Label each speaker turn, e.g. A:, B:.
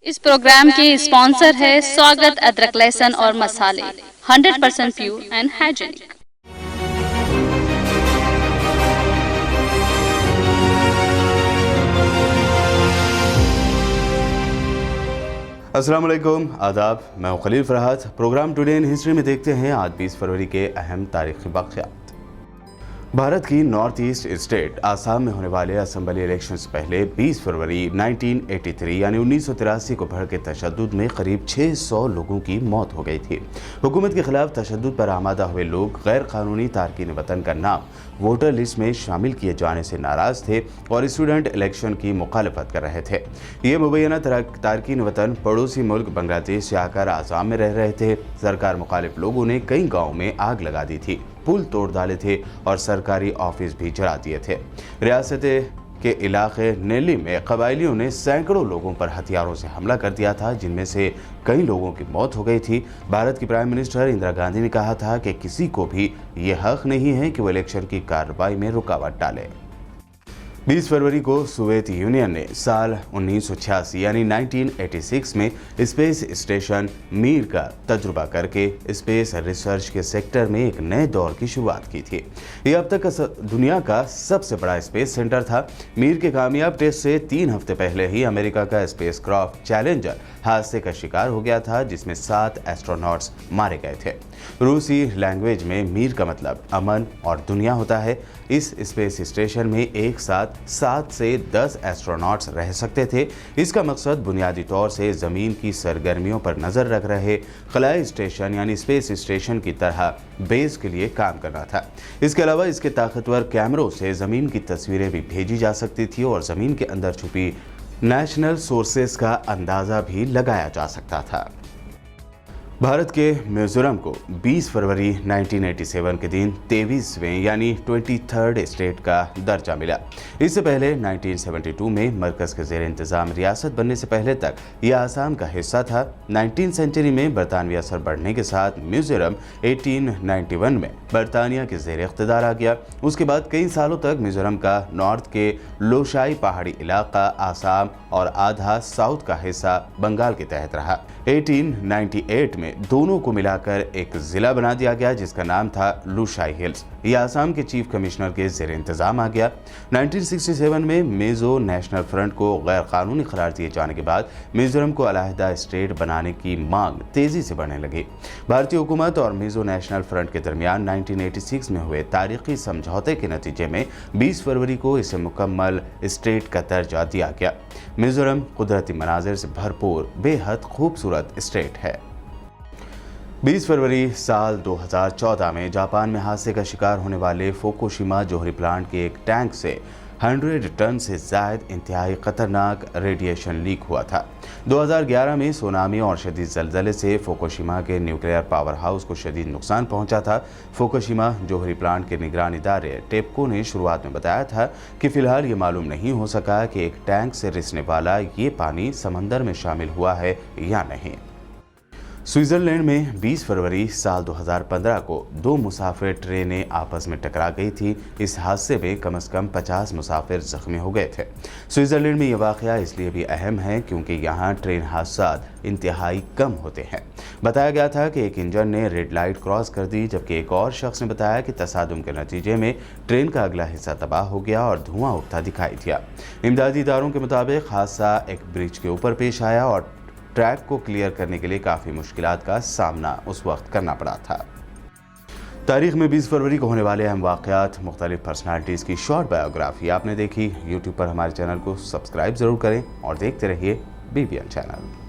A: इस प्रोग्राम के स्पॉन्सर है स्वागत अदरक लहसुन और मसाले 100% प्योर एंड हाइजीनिक।
B: अस्सलाम वालेकुम, आदाब। मैं हूं Khalil Farhad. Programme today in history में देखते हैं आज 20 फरवरी के अहम तारीखी वाक़यात। भारत की नॉर्थ ईस्ट स्टेट आसाम में होने वाले असेंबली इलेक्शन से पहले 20 फरवरी 1983 यानी 1983 को भड़के तशद्दुद में करीब 600 लोगों की मौत हो गई थी। हुकूमत के खिलाफ तशद्दुद पर आमादा हुए लोग गैर कानूनी तारकीन वतन का नाम वोटर लिस्ट में शामिल किए जाने से नाराज थे और स्टूडेंट इलेक्शन की मुखालफत कर रहे थे। ये मुबैना तारकीन वतन पड़ोसी मुल्क बांग्लादेश से आकर आसाम में रह रहे थे। सरकार मुखालिफ लोगों ने कई गाँव में आग लगा दी थी, पुल तोड़ डाले थे और सरकारी ऑफिस भी जला दिए थे। रियासत के इलाके नेली में कबायलियों ने सैकड़ों लोगों पर हथियारों से हमला कर दिया था, जिनमें से कई लोगों की मौत हो गई थी। भारत की प्राइम मिनिस्टर इंदिरा गांधी ने कहा था कि किसी को भी ये हक नहीं है कि वो इलेक्शन की कार्रवाई में रुकावट डाले। 20 फरवरी को सोवियत यूनियन ने साल 1986 यानी 1986 में स्पेस स्टेशन मीर का तजुर्बा करके स्पेस रिसर्च के सेक्टर में एक नए दौर की शुरुआत की थी। यह अब तक दुनिया का सबसे बड़ा स्पेस सेंटर था। मीर के कामयाब टेस्ट से 3 हफ्ते पहले ही अमेरिका का स्पेसक्राफ्ट चैलेंजर हादसे का शिकार हो गया था, जिसमें 7 एस्ट्रोनॉट्स मारे गए थे। रूसी लैंग्वेज में मीर का मतलब अमन और दुनिया होता है। इस स्पेस स्टेशन में एक साथ 7 से 10 एस्ट्रोनॉट्स रह सकते थे। इसका मकसद बुनियादी तौर से ज़मीन की सरगर्मियों पर नज़र रख रहे खलाई स्टेशन यानी स्पेस स्टेशन की तरह बेस के लिए काम करना था। इसके अलावा इसके ताकतवर कैमरों से ज़मीन की तस्वीरें भी भेजी जा सकती थी और ज़मीन के अंदर छुपी नेशनल सोर्सेस का अंदाज़ा भी लगाया जा सकता था। भारत के मिजोरम को 20 फरवरी 1987 के दिन 23वें यानी 23rd स्टेट का दर्जा मिला। इससे पहले 1972 में मरकज़ के ज़ेर इंतज़ाम रियासत बनने से पहले तक यह आसाम का हिस्सा था। 19वीं सेंचुरी में बरतानवी असर बढ़ने के साथ मिजोरम 1891 में बरतानिया के ज़ेर इक़्तिदार आ गया। उसके बाद कई सालों तक मिजोरम का नॉर्थ के लोशाई पहाड़ी इलाका आसाम और आधा साउथ का हिस्सा बंगाल के तहत रहा। 1898 में दोनों को मिलाकर एक जिला बना दिया गया, जिसका नाम था लुशाई हिल्स। यह आसाम के चीफ कमिश्नर के ज़ेर इंतज़ाम आ गया। 1967 में मिज़ो नेशनल फ्रंट को गैर कानूनी करार दिए जाने के बाद मिजोरम को अलहदा स्टेट बनाने की मांग तेजी से बढ़ने लगी। भारतीय हुकूमत और मिज़ो नेशनल फ्रंट के दरमियान 1986 में हुए तारीखी समझौते के नतीजे में 20 फरवरी को इसे मुकम्मल स्टेट का दर्जा दिया गया। मिजोरम कुदरती मनाजिर से भरपूर बेहद खूबसूरत स्टेट है। 20 फरवरी साल 2014 में जापान में हादसे का शिकार होने वाले फुकुशिमा जोहरी प्लांट के एक टैंक से 100 टन से ज़ायद इंतहाई ख़तरनाक रेडिएशन लीक हुआ था। 2011 में सुनामी और शदीद ज़लज़ले से फुकुशिमा के न्यूक्लियर पावर हाउस को शदीद नुकसान पहुंचा था। फुकुशिमा जोहरी प्लांट के निगरानी इदारे टेप्को ने शुरुआत में बताया था कि फ़िलहाल ये मालूम नहीं हो सका कि एक टैंक से रिसने वाला ये पानी समंदर में शामिल हुआ है या नहीं। स्विट्ज़रलैंड में 20 फरवरी साल 2015 को 2 मुसाफिर ट्रेनें आपस में टकरा गई थी। इस हादसे में कम से कम 50 मुसाफिर जख्मी हो गए थे। स्विट्ज़रलैंड में यह वाक़या इसलिए भी अहम है क्योंकि यहाँ ट्रेन हादसा इंतहाई कम होते हैं। बताया गया था कि एक इंजन ने रेड लाइट क्रॉस कर दी, जबकि एक और शख्स ने बताया कि तसादुम के नतीजे में ट्रेन का अगला हिस्सा तबाह हो गया और धुआं उठता दिखाई दिया। इमदादी इदारों के मुताबिक हादसा एक ब्रिज के ऊपर पेश आया और ट्रैक को क्लियर करने के लिए काफ़ी मुश्किलात का सामना उस वक्त करना पड़ा था। तारीख में 20 फरवरी को होने वाले अहम वाक़यात, मुख्तलिफ पर्सनालिटीज़ की शॉर्ट बायोग्राफी आपने देखी। यूट्यूब पर हमारे चैनल को सब्सक्राइब ज़रूर करें और देखते रहिए BBN चैनल।